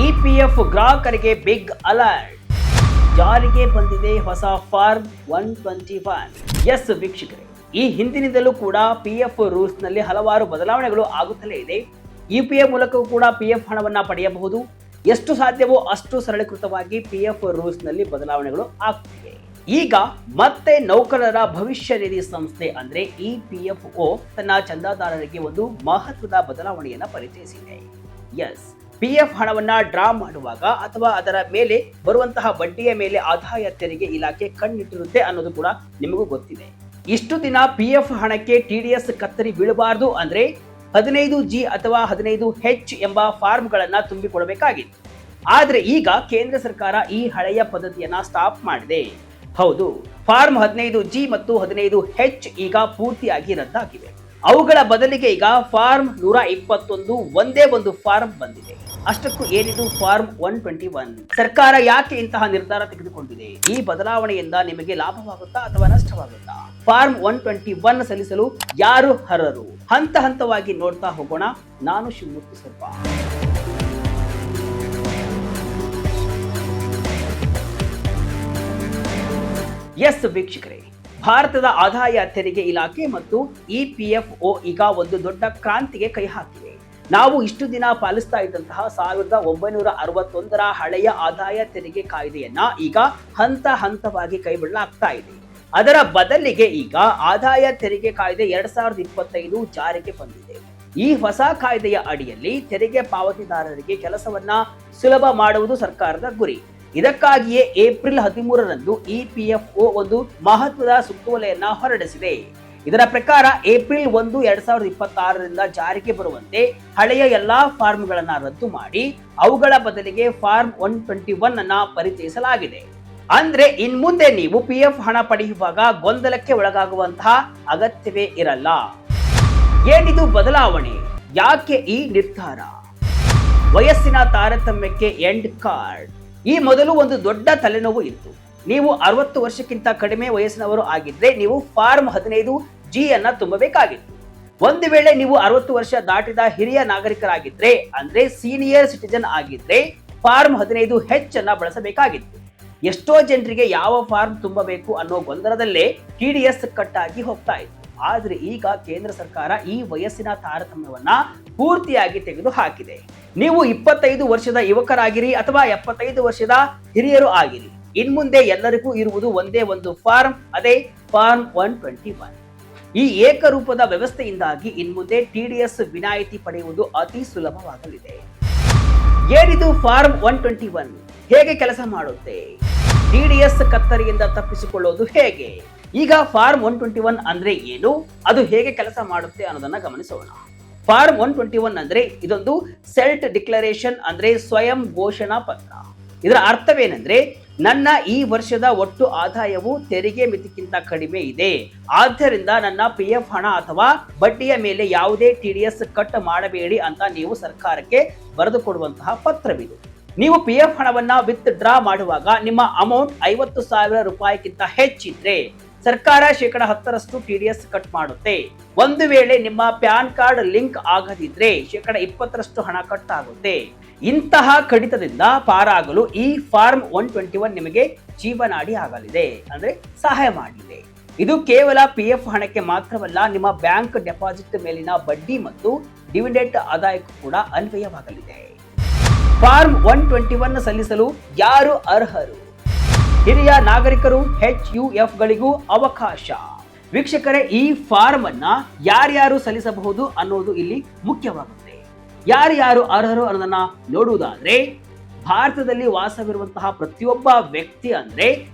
EPF ಗ್ರಾಹಕರಿಗೆ big alert. ಜಾರಿಗೆ ಬಂದಿದೆ ಹೊಸ ಫಾರ್ಮ್ 121. ಎಸ್ ವೀಕ್ಷಕರೇ, ಈ ಹಿಂದಿನಿಂದಲೂ ಕೂಡ ಪಿಎಫ್ ರೂಲ್ಸ್ ನಲ್ಲಿ ಹಲವಾರು ಬದಲಾವಣೆಗಳು ಆಗುತ್ತಲೇ ಇದೆ. ಯುಪಿಎ ಮೂಲಕವೂ ಕೂಡ ಪಿಎಫ್ ಹಣವನ್ನ ಪಡೆಯಬಹುದು. ಎಷ್ಟು ಸಾಧ್ಯವೋ ಅಷ್ಟು ಸರಳೀಕೃತವಾಗಿ ಪಿಎಫ್ ರೂಲ್ಸ್ ನಲ್ಲಿ ಬದಲಾವಣೆಗಳು ಆಗ್ತಿವೆ. ಈಗ ಮತ್ತೆ ನೌಕರರ ಭವಿಷ್ಯ ನಿಧಿ ಸಂಸ್ಥೆ ಅಂದ್ರೆ ಇಪಿಎಫ್ಒ ತನ್ನ ಚಂದಾದಾರರಿಗೆ ಒಂದು ಮಹತ್ವದ ಬದಲಾವಣೆಯನ್ನ ಪರಿಚಯಿಸಿದೆ. ಎಸ್, ಪಿಎಫ್ ಹಣವನ್ನ ಡ್ರಾ ಮಾಡುವಾಗ ಅಥವಾ ಅದರ ಮೇಲೆ ಬರುವಂತಹ ಬಡ್ಡಿಯ ಮೇಲೆ ಆದಾಯ ತೆರಿಗೆ ಇಲಾಖೆ ಕಣ್ಣಿಟ್ಟಿರುತ್ತೆ ಅನ್ನೋದು ಕೂಡ ನಿಮಗೂ ಗೊತ್ತಿದೆ. ಇಷ್ಟು ದಿನ ಪಿಎಫ್ ಹಣಕ್ಕೆ ಟಿಡಿಎಸ್ ಕತ್ತರಿ ಬೀಳಬಾರದು ಅಂದ್ರೆ 15G ಅಥವಾ 15H ಎಂಬ ಫಾರ್ಮ್ಗಳನ್ನ ತುಂಬಿಕೊಡಬೇಕಾಗಿತ್ತು. ಆದ್ರೆ ಈಗ ಕೇಂದ್ರ ಸರ್ಕಾರ ಈ ಹಳೆಯ ಪದ್ಧತಿಯನ್ನ ಸ್ಟಾಪ್ ಮಾಡಿದೆ. ಹೌದು, ಫಾರ್ಮ್ 15G ಮತ್ತು 15H ಈಗ ಪೂರ್ತಿಯಾಗಿ ರದ್ದಾಗಿವೆ. ಅವುಗಳ ಬದಲಿಗೆ ಈಗ ಫಾರ್ಮ್ 121 ಒಂದೇ ಒಂದು ಫಾರ್ಮ್ ಬಂದಿದೆ. ಅಷ್ಟಕ್ಕೂ ಏನಿದು ಫಾರ್ಮ್ 121? ಸರ್ಕಾರ ಯಾಕೆ ಇಂತಹ ನಿರ್ಧಾರ ತೆಗೆದುಕೊಂಡಿದೆ? ಈ ಬದಲಾವಣೆಯಿಂದ ನಿಮಗೆ ಲಾಭವಾಗುತ್ತಾ ಅಥವಾ ನಷ್ಟವಾಗುತ್ತಾ? ಫಾರ್ಮ್ 121 ಸಲ್ಲಿಸಲು ಯಾರು ಅರ್ಹರು? ಹಂತ ಹಂತವಾಗಿ ನೋಡ್ತಾ ಹೋಗೋಣ. ನಾನು ಶಿವಮೂರ್ತಿ ಸರ್ಪ. ಎಸ್ ವೀಕ್ಷಕರೇ, ಭಾರತದ ಆದಾಯ ತೆರಿಗೆ ಇಲಾಖೆ ಮತ್ತು ಇಪಿಎಫ್ಒ ಈಗ ಒಂದು ದೊಡ್ಡ ಕ್ರಾಂತಿಗೆ ಕೈ ಹಾಕಿವೆ. ನಾವು ಇಷ್ಟು ದಿನ ಪಾಲಿಸ್ತಾ ಇದ್ದಂತಹ 1961ರ ಹಳೆಯ ಆದಾಯ ತೆರಿಗೆ ಕಾಯ್ದೆಯನ್ನ ಈಗ ಹಂತ ಹಂತವಾಗಿ ಕೈಬಿಡಲಾಗ್ತಾ ಇದೆ. ಅದರ ಬದಲಿಗೆ ಈಗ ಆದಾಯ ತೆರಿಗೆ ಕಾಯ್ದೆ 2025 ಜಾರಿಗೆ ಬಂದಿದೆ. ಈ ಹೊಸ ಕಾಯ್ದೆಯ ಅಡಿಯಲ್ಲಿ ತೆರಿಗೆ ಪಾವತಿದಾರರಿಗೆ ಕೆಲಸವನ್ನ ಸುಲಭ ಮಾಡುವುದು ಸರ್ಕಾರದ ಗುರಿ. ಇದಕ್ಕಾಗಿಯೇ ಏಪ್ರಿಲ್ 13ರಂದು ಇಪಿಎಫ್ಒ ಒಂದು ಮಹತ್ವದ ಸುತ್ತೋಲೆಯನ್ನ ಹೊರಡಿಸಿದೆ. ಇದರ ಪ್ರಕಾರ ಏಪ್ರಿಲ್ 1, 2026ರಿಂದ ಜಾರಿಗೆ ಬರುವಂತೆ ಹಳೆಯ ಎಲ್ಲಾ ಫಾರ್ಮ್ಗಳನ್ನ ರದ್ದು ಮಾಡಿ ಅವುಗಳ ಬದಲಿಗೆ ಫಾರ್ಮ್ 121 ಅನ್ನ ಪರಿಚಯಿಸಲಾಗಿದೆ. ಅಂದ್ರೆ ಇನ್ಮುಂದೆ ನೀವು ಪಿಎಫ್ ಹಣ ಪಡೆಯುವಾಗ ಗೊಂದಲಕ್ಕೆ ಒಳಗಾಗುವಂತಹ ಅಗತ್ಯವೇ ಇರಲ್ಲ. ಏನಿದು ಬದಲಾವಣೆ? ಯಾಕೆ ಈ ನಿರ್ಧಾರ? ವಯಸ್ಸಿನ ತಾರತಮ್ಯಕ್ಕೆ ಎಂಡ್ ಕಾರ್ಡ್. ಈ ಮೊದಲು ಒಂದು ದೊಡ್ಡ ತಲೆನೋವು ಇತ್ತು. ನೀವು 60 ವರ್ಷಕ್ಕಿಂತ ಕಡಿಮೆ ವಯಸ್ಸಿನವರು ಆಗಿದ್ರೆ ನೀವು ಫಾರ್ಮ್ 15G ಅನ್ನ ತುಂಬಬೇಕಾಗಿತ್ತು. ಒಂದು ವೇಳೆ ನೀವು 60 ವರ್ಷ ದಾಟಿದ ಹಿರಿಯ ನಾಗರಿಕರಾಗಿದ್ರೆ ಅಂದ್ರೆ ಸೀನಿಯರ್ ಸಿಟಿಜನ್ ಆಗಿದ್ರೆ ಫಾರ್ಮ್ 15H ಅನ್ನ ಬಳಸಬೇಕಾಗಿತ್ತು. ಎಷ್ಟೋ ಜನರಿಗೆ ಯಾವ ಫಾರ್ಮ್ ತುಂಬಬೇಕು ಅನ್ನೋ ಗೊಂದಲದಲ್ಲೇ ಟಿಡಿಎಸ್ ಕಟ್ ಆಗಿ ಹೋಗ್ತಾ ಇತ್ತು. ಆದ್ರೆ ಈಗ ಕೇಂದ್ರ ಸರ್ಕಾರ ಈ ವಯಸ್ಸಿನ ತಾರತಮ್ಯವನ್ನ ಪೂರ್ತಿಯಾಗಿ ತೆಗೆದು ಹಾಕಿದೆ. ನೀವು 25 ವರ್ಷದ ಯುವಕರಾಗಿರಿ ಅಥವಾ 75 ವರ್ಷದ ಹಿರಿಯರು ಆಗಿರಿ, ಇನ್ಮುಂದೆ ಎಲ್ಲರಿಗೂ ಇರುವುದು ಒಂದೇ ಒಂದು ಫಾರ್ಮ್, ಅದೇ ಫಾರ್ಮ್ 121. ಈ ಏಕರೂಪದ ವ್ಯವಸ್ಥೆಯಿಂದಾಗಿ ಇನ್ಮುಂದೆ ಟಿಡಿಎಸ್ ವಿನಾಯಿತಿ ಪಡೆಯುವುದು ಅತಿ ಸುಲಭವಾಗಲಿದೆ. ಏನಿದು ಫಾರ್ಮ್ 121? ಹೇಗೆ ಕೆಲಸ ಮಾಡುತ್ತೆ? ಟಿಡಿಎಸ್ ಕತ್ತರಿಯಿಂದ ತಪ್ಪಿಸಿಕೊಳ್ಳೋದು ಹೇಗೆ? ಈಗ ಫಾರ್ಮ್ 121 ಅಂದ್ರೆ ಏನು, ಅದು ಹೇಗೆ ಕೆಲಸ ಮಾಡುತ್ತೆ ಅನ್ನೋದನ್ನ ಗಮನಿಸೋಣ. ಫಾರ್ಮ್ 121 ಅಂದ್ರೆ ಇದೊಂದು ಸೆಲ್ಫ್ ಡಿಕ್ಲರೇಷನ್, ಅಂದ್ರೆ ಸ್ವಯಂ ಘೋಷಣಾ ಪತ್ರ. ಇದರ ಅರ್ಥವೇನೆಂದ್ರೆ, ನನ್ನ ಈ ವರ್ಷದ ಒಟ್ಟು ಆದಾಯವು ತೆರಿಗೆ ಮಿತಿಗಿಂತ ಕಡಿಮೆ ಇದೆ, ಆದ್ದರಿಂದ ನನ್ನ ಪಿಎಫ್ ಹಣ ಅಥವಾ ಬಡ್ಡಿಯ ಮೇಲೆ ಯಾವುದೇ ಟಿಡಿಎಸ್ ಕಟ್ ಮಾಡಬೇಡಿ ಅಂತ ನೀವು ಸರ್ಕಾರಕ್ಕೆ ಬರೆದು ಕೊಡುವಂತಹ ಪತ್ರವಿದು. ನೀವು ಪಿಎಫ್ ಹಣವನ್ನ ವಿತ್ ಡ್ರಾ ಮಾಡುವಾಗ ನಿಮ್ಮ ಅಮೌಂಟ್ 50,000 ರೂಪಾಯಿಗಿಂತ ಹೆಚ್ಚಿದ್ರೆ ಸರ್ಕಾರ 10% ಟಿಡಿಎಸ್ ಕಟ್ ಮಾಡುತ್ತೆ. ಒಂದು ವೇಳೆ ನಿಮ್ಮ ಪ್ಯಾನ್ ಕಾರ್ಡ್ ಲಿಂಕ್ ಆಗದಿದ್ರೆ 20% ಹಣ ಕಟ್ ಆಗುತ್ತೆ. ಇಂತಹ ಕಡಿತದಿಂದ ಪಾರಾಗಲು ಈ ಫಾರ್ಮ್ 121 ನಿಮಗೆ ಜೀವನಾಡಿ ಆಗಲಿದೆ, ಅಂದ್ರೆ ಸಹಾಯ ಮಾಡಲಿದೆ. ಇದು ಕೇವಲ ಪಿಎಫ್ ಹಣಕ್ಕೆ ಮಾತ್ರವಲ್ಲ, ನಿಮ್ಮ ಬ್ಯಾಂಕ್ ಡೆಪಾಸಿಟ್ ಮೇಲಿನ ಬಡ್ಡಿ ಮತ್ತು ಡಿವಿಡೆಂಡ್ ಆದಾಯಕ್ಕೂ ಕೂಡ ಅನ್ವಯವಾಗಲಿದೆ. ಫಾರ್ಮ್ 121 ಸಲ್ಲಿಸಲು ಯಾರು ಅರ್ಹರು? ಹಿರಿಯ ನಾಗರಿಕರು, HUF ಗಳಿಗೂ ಅವಕಾಶ. ವೀಕ್ಷಕರೇ, ಈ ಫಾರ್ಮ್ ಅನ್ನ ಯಾರ್ಯಾರು ಸಲ್ಲಿಸಬಹುದು ಅನ್ನೋದು ಇಲ್ಲಿ ಮುಖ್ಯವಾಗುತ್ತೆ. ಯಾರ್ಯಾರು ಅರ್ಹರು ಅನ್ನೋದನ್ನ ನೋಡುವುದಾದ್ರೆ, ಭಾರತದಲ್ಲಿ ವಾಸವಿರುವಂತಹ ಪ್ರತಿಯೊಬ್ಬ ವ್ಯಕ್ತಿ ಅಂದ್ರೆ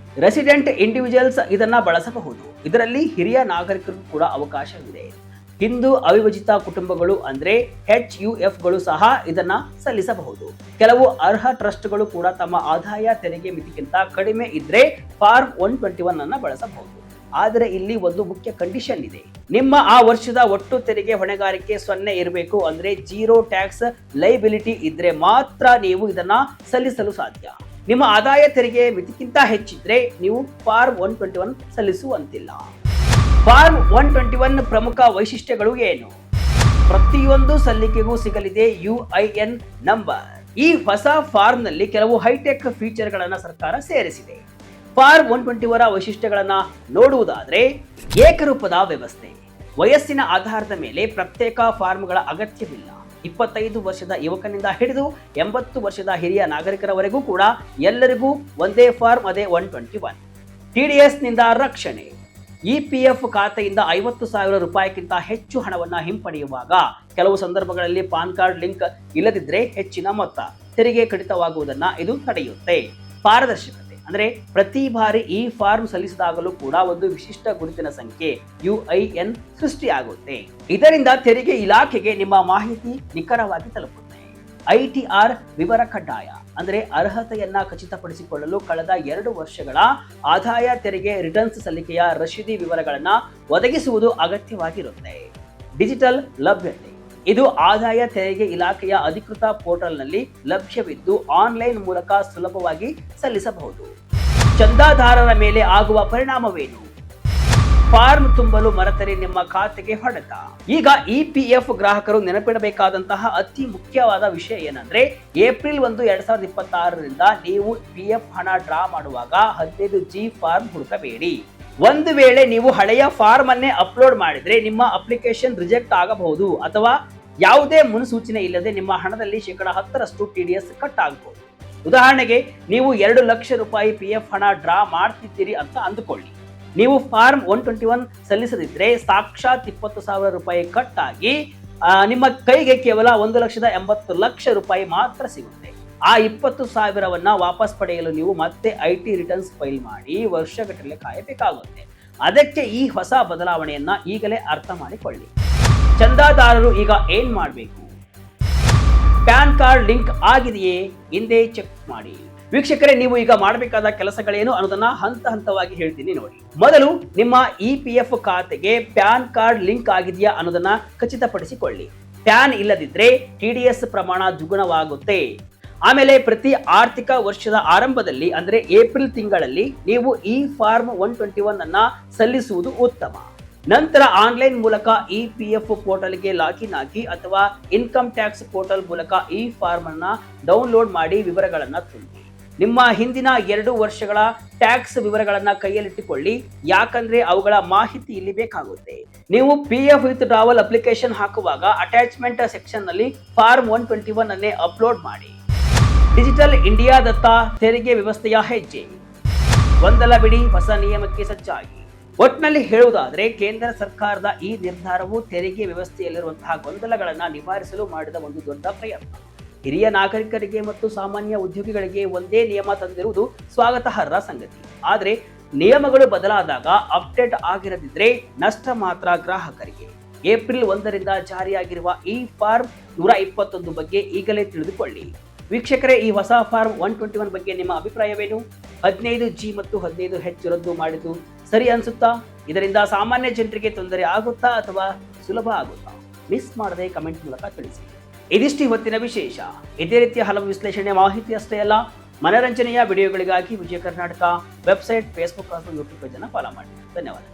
ರೆಸಿಡೆಂಟ್ ಇಂಡಿವಿಜುವಲ್ಸ್ ಇದನ್ನ ಬಳಸಬಹುದು. ಇದರಲ್ಲಿ ಹಿರಿಯ ನಾಗರಿಕರಿಗೂ ಕೂಡ ಅವಕಾಶವಿದೆ. ಹಿಂದೂ ಅವಿಭಜಿತ ಕುಟುಂಬಗಳು ಅಂದ್ರೆ HUF ಗಳು ಸಹ ಇದನ್ನ ಸಲ್ಲಿಸಬಹುದು. ಕೆಲವು ಅರ್ಹ ಟ್ರಸ್ಟ್ಗಳು ಕೂಡ ತಮ್ಮ ಆದಾಯ ತೆರಿಗೆ ಮಿತಿಗಿಂತ ಕಡಿಮೆ ಇದ್ರೆ ಫಾರ್ಮ್ 121 ಅನ್ನ ಬಳಸಬಹುದು. ಆದರೆ ಇಲ್ಲಿ ಒಂದು ಮುಖ್ಯ ಕಂಡೀಷನ್ ಇದೆ. ನಿಮ್ಮ ಆ ವರ್ಷದ ಒಟ್ಟು ತೆರಿಗೆ ಹೊಣೆಗಾರಿಕೆ 0 ಇರಬೇಕು, ಅಂದ್ರೆ 0 ಟ್ಯಾಕ್ಸ್ ಲೈಬಿಲಿಟಿ ಇದ್ರೆ ಮಾತ್ರ ನೀವು ಇದನ್ನ ಸಲ್ಲಿಸಲು ಸಾಧ್ಯ. ನಿಮ್ಮ ಆದಾಯ ತೆರಿಗೆ ಮಿತಿಗಿಂತ ಹೆಚ್ಚಿದ್ರೆ ನೀವು ಫಾರ್ಮ್ 121 ಸಲ್ಲಿಸುವಂತಿಲ್ಲ. ಫಾರ್ಮ್ 121 ಪ್ರಮುಖ ವೈಶಿಷ್ಟ್ಯಗಳು ಏನು? ಪ್ರತಿಯೊಂದು ಸಲ್ಲಿಕೆಗೂ ಸಿಗಲಿದೆ UIN ನಂಬರ್. ಈ ಹೊಸ ಫಾರ್ಮ್ ನಲ್ಲಿ ಕೆಲವು ಹೈಟೆಕ್ ಫೀಚರ್ಗಳನ್ನ ಸರ್ಕಾರ ಸೇರಿಸಿದೆ. ಫಾರ್ಮ್ 121 ವೈಶಿಷ್ಟ್ಯಗಳನ್ನ ನೋಡುವುದಾದ್ರೆ, ಏಕರೂಪದ ವ್ಯವಸ್ಥೆ, ವಯಸ್ಸಿನ ಆಧಾರದ ಮೇಲೆ ಪ್ರತ್ಯೇಕ ಫಾರ್ಮ್ಗಳ ಅಗತ್ಯವಿಲ್ಲ. 25 ವರ್ಷದ ಯುವಕನಿಂದ ಹಿಡಿದು 80 ವರ್ಷದ ಹಿರಿಯ ನಾಗರಿಕರವರೆಗೂ ಕೂಡ ಎಲ್ಲರಿಗೂ ಒಂದೇ ಫಾರ್ಮ್, ಅದೇ 121. TDS ನಿಂದ ರಕ್ಷಣೆ, EPF ಖಾತೆಯಿಂದ 50,000 ರೂಪಾಯಿಗಿಂತ ಹೆಚ್ಚು ಹಣವನ್ನ ಹಿಂಪಡೆಯುವಾಗ ಕೆಲವು ಸಂದರ್ಭಗಳಲ್ಲಿ ಪಾನ್ ಕಾರ್ಡ್ ಲಿಂಕ್ ಇಲ್ಲದಿದ್ರೆ ಹೆಚ್ಚಿನ ಮೊತ್ತ ತೆರಿಗೆ ಕಡಿತವಾಗುವುದನ್ನ ಇದು ತಡೆಯುತ್ತೆ. ಪಾರದರ್ಶಕತೆ ಅಂದ್ರೆ ಪ್ರತಿ ಬಾರಿ ಈ ಫಾರ್ಮ್ ಸಲ್ಲಿಸಿದಾಗಲೂ ಕೂಡ ಒಂದು ವಿಶಿಷ್ಟ ಗುರುತಿನ ಸಂಖ್ಯೆ UIN ಸೃಷ್ಟಿಯಾಗುತ್ತೆ. ಇದರಿಂದ ತೆರಿಗೆ ಇಲಾಖೆಗೆ ನಿಮ್ಮ ಮಾಹಿತಿ ನಿಖರವಾಗಿ ತಲುಪುತ್ತೆ. ITR ವಿವರ ಕಡ್ಡಾಯ ಅಂದ್ರೆ ಅರ್ಹತೆಯನ್ನ ಖಚಿತಪಡಿಸಿಕೊಳ್ಳಲು ಕಳೆದ 2 ವರ್ಷಗಳ ಆದಾಯ ತೆರಿಗೆ ರಿಟರ್ನ್ಸ್ ಸಲ್ಲಿಕೆಯ ರಶೀದಿ ವಿವರಗಳನ್ನ ಒದಗಿಸುವುದು ಅಗತ್ಯವಾಗಿರುತ್ತೆ. ಡಿಜಿಟಲ್ ಲಭ್ಯತೆ, ಇದು ಆದಾಯ ತೆರಿಗೆ ಇಲಾಖೆಯ ಅಧಿಕೃತ ಪೋರ್ಟಲ್ನಲ್ಲಿ ಲಭ್ಯವಿದ್ದು ಆನ್ಲೈನ್ ಮೂಲಕ ಸುಲಭವಾಗಿ ಸಲ್ಲಿಸಬಹುದು. ಚಂದಾದಾರರ ಮೇಲೆ ಆಗುವ ಪರಿಣಾಮವೇನು? ಫಾರ್ಮ್ ತುಂಬಲು ಮರೆತರೆ ನಿಮ್ಮ ಖಾತೆಗೆ ಹೊಡೆತ. ಈಗ EPF ಗ್ರಾಹಕರು ನೆನಪಿಡಬೇಕಾದಂತಹ ಅತಿ ಮುಖ್ಯವಾದ ವಿಷಯ ಏನಂದ್ರೆ, ಏಪ್ರಿಲ್ 1, 2026ರಿಂದ ನೀವು PF ಹಣ ಡ್ರಾ ಮಾಡುವಾಗ 15G ಫಾರ್ಮ್ ಹುಡುಕಬೇಡಿ. ಒಂದು ವೇಳೆ ನೀವು ಹಳೆಯ ಫಾರ್ಮ್ ಅನ್ನೇ ಅಪ್ಲೋಡ್ ಮಾಡಿದ್ರೆ ನಿಮ್ಮ ಅಪ್ಲಿಕೇಶನ್ ರಿಜೆಕ್ಟ್ ಆಗಬಹುದು, ಅಥವಾ ಯಾವುದೇ ಮುನ್ಸೂಚನೆ ಇಲ್ಲದೆ ನಿಮ್ಮ ಹಣದಲ್ಲಿ 10% TDS ಕಟ್ ಆಗಬಹುದು. ಉದಾಹರಣೆಗೆ, ನೀವು 2 ಲಕ್ಷ ರೂಪಾಯಿ PF ಹಣ ಡ್ರಾ ಮಾಡ್ತಿದ್ದೀರಿ ಅಂತ ಅಂದುಕೊಳ್ಳಿ. ನೀವು ಫಾರ್ಮ್ 121 ಸಲ್ಲಿಸದಿದ್ರೆ ಸಾಕ್ಷಾತ್ 20,000 ರೂಪಾಯಿ ಕಟ್ ಆಗಿ ನಿಮ್ಮ ಕೈಗೆ ಕೇವಲ 1,80,00,000 ರೂಪಾಯಿ ಮಾತ್ರ ಸಿಗುತ್ತೆ. ಆ 20,000ವನ್ನ ವಾಪಸ್ ಪಡೆಯಲು ನೀವು ಮತ್ತೆ IT ರಿಟರ್ನ್ಸ್ ಫೈಲ್ ಮಾಡಿ ವರ್ಷಗಟ್ಟಲೆ ಕಾಯಬೇಕಾಗುತ್ತೆ. ಅದಕ್ಕೆ ಈ ಹೊಸ ಬದಲಾವಣೆಯನ್ನ ಈಗಲೇ ಅರ್ಥ ಮಾಡಿಕೊಳ್ಳಿ. ಚಂದಾದಾರರು ಈಗ ಏನ್ ಮಾಡಬೇಕು? ಪ್ಯಾನ್ ಕಾರ್ಡ್ ಲಿಂಕ್ ಆಗಿದೆಯೇ ಹಿಂದೆ ಚೆಕ್ ಮಾಡಿ. ವೀಕ್ಷಕರೇ, ನೀವು ಈಗ ಮಾಡಬೇಕಾದ ಕೆಲಸಗಳೇನು ಅನ್ನೋದನ್ನ ಹಂತ ಹಂತವಾಗಿ ಹೇಳ್ತೀನಿ ನೋಡಿ. ಮೊದಲು ನಿಮ್ಮ EPF ಖಾತೆಗೆ ಪ್ಯಾನ್ ಕಾರ್ಡ್ ಲಿಂಕ್ ಆಗಿದೆಯಾ ಅನ್ನೋದನ್ನ ಖಚಿತಪಡಿಸಿಕೊಳ್ಳಿ. ಪ್ಯಾನ್ ಇಲ್ಲದಿದ್ರೆ TDS ಪ್ರಮಾಣ ದ್ವಿಗುಣವಾಗುತ್ತೆ. ಆಮೇಲೆ ಪ್ರತಿ ಆರ್ಥಿಕ ವರ್ಷದ ಆರಂಭದಲ್ಲಿ ಅಂದ್ರೆ ಏಪ್ರಿಲ್ ತಿಂಗಳಲ್ಲಿ ನೀವು ಈ ಫಾರ್ಮ್ 121 ಅನ್ನ ಸಲ್ಲಿಸುವುದು ಉತ್ತಮ. ನಂತರ ಆನ್ಲೈನ್ ಮೂಲಕ EPF ಪೋರ್ಟಲ್ಗೆ ಲಾಗಿನ್ ಆಗಿ ಅಥವಾ ಇನ್ಕಮ್ ಟ್ಯಾಕ್ಸ್ ಪೋರ್ಟಲ್ ಮೂಲಕ ಈ ಫಾರ್ಮ್ ಅನ್ನ ಡೌನ್ಲೋಡ್ ಮಾಡಿ ವಿವರಗಳನ್ನ ತುಂಬಿ. ನಿಮ್ಮ ಹಿಂದಿನ 2 ವರ್ಷಗಳ ಟ್ಯಾಕ್ಸ್ ವಿವರಗಳನ್ನ ಕೈಯಲ್ಲಿಟ್ಟುಕೊಳ್ಳಿ, ಯಾಕಂದ್ರೆ ಅವುಗಳ ಮಾಹಿತಿ ಇಲ್ಲಿ ಬೇಕಾಗುತ್ತೆ. ನೀವು PF ವಿತ್ ಟ್ರಾವೆಲ್ ಅಪ್ಲಿಕೇಶನ್ ಹಾಕುವಾಗ ಅಟ್ಯಾಚ್ಮೆಂಟ್ ಸೆಕ್ಷನ್ ನಲ್ಲಿ ಫಾರ್ಮ್ 121 ಅನ್ನೇ ಅಪ್ಲೋಡ್ ಮಾಡಿ. ಡಿಜಿಟಲ್ ಇಂಡಿಯಾದತ್ತ ತೆರಿಗೆ ವ್ಯವಸ್ಥೆಯ ಹೆಜ್ಜೆ. ಗೊಂದಲ ಬಿಡಿ, ಹೊಸ ನಿಯಮಕ್ಕೆ ಸಜ್ಜಾಗಿ. ಒಟ್ಟಿನಲ್ಲಿ ಹೇಳುವುದಾದ್ರೆ, ಕೇಂದ್ರ ಸರ್ಕಾರದ ಈ ನಿರ್ಧಾರವು ತೆರಿಗೆ ವ್ಯವಸ್ಥೆಯಲ್ಲಿರುವಂತಹ ಗೊಂದಲಗಳನ್ನ ನಿವಾರಿಸಲು ಮಾಡಿದ ಒಂದು ದೊಡ್ಡ ಪ್ರಯತ್ನ. ಹಿರಿಯ ನಾಗರಿಕರಿಗೆ ಮತ್ತು ಸಾಮಾನ್ಯ ಉದ್ಯೋಗಿಗಳಿಗೆ ಒಂದೇ ನಿಯಮ ತಂದಿರುವುದು ಸ್ವಾಗತಾರ್ಹ ಸಂಗತಿ. ಆದರೆ ನಿಯಮಗಳು ಬದಲಾದಾಗ ಅಪ್ಡೇಟ್ ಆಗಿರದಿದ್ರೆ ನಷ್ಟ ಮಾತ್ರ ಗ್ರಾಹಕರಿಗೆ. ಏಪ್ರಿಲ್ 1ರಿಂದ ಜಾರಿಯಾಗಿರುವ ಈ ಫಾರ್ಮ್ 121 ಬಗ್ಗೆ ಈಗಲೇ ತಿಳಿದುಕೊಳ್ಳಿ. ವೀಕ್ಷಕರೇ, ಈ ಹೊಸ ಫಾರ್ಮ್ 121 ಬಗ್ಗೆ ನಿಮ್ಮ ಅಭಿಪ್ರಾಯವೇನು? 15G ಮತ್ತು 15H ರದ್ದು ಮಾಡಿದ್ದು ಸರಿ ಅನ್ಸುತ್ತಾ? ಇದರಿಂದ ಸಾಮಾನ್ಯ ಜನರಿಗೆ ತೊಂದರೆ ಆಗುತ್ತಾ ಅಥವಾ ಸುಲಭ ಆಗುತ್ತಾ? ಮಿಸ್ ಮಾಡದೆ ಕಮೆಂಟ್ ಮೂಲಕ ತಿಳಿಸಿ. ಇದಿಷ್ಟು ಇವತ್ತಿನ ವಿಶೇಷ. ಇದೇ ರೀತಿಯ ಹಲವು ವಿಶ್ಲೇಷಣೆ ಮಾಹಿತಿ ಅಷ್ಟೇ ಅಲ್ಲ, ಮನರಂಜನೆಯ ವಿಡಿಯೋಗಳಿಗಾಗಿ ವಿಜಯ ಕರ್ನಾಟಕ ವೆಬ್ಸೈಟ್, ಫೇಸ್ಬುಕ್ ಹಾಗೂ ಯೂಟ್ಯೂಬ್ ಪೇಜ್ ಅನ್ನು ಫಾಲೋ ಮಾಡಿ. ಧನ್ಯವಾದ.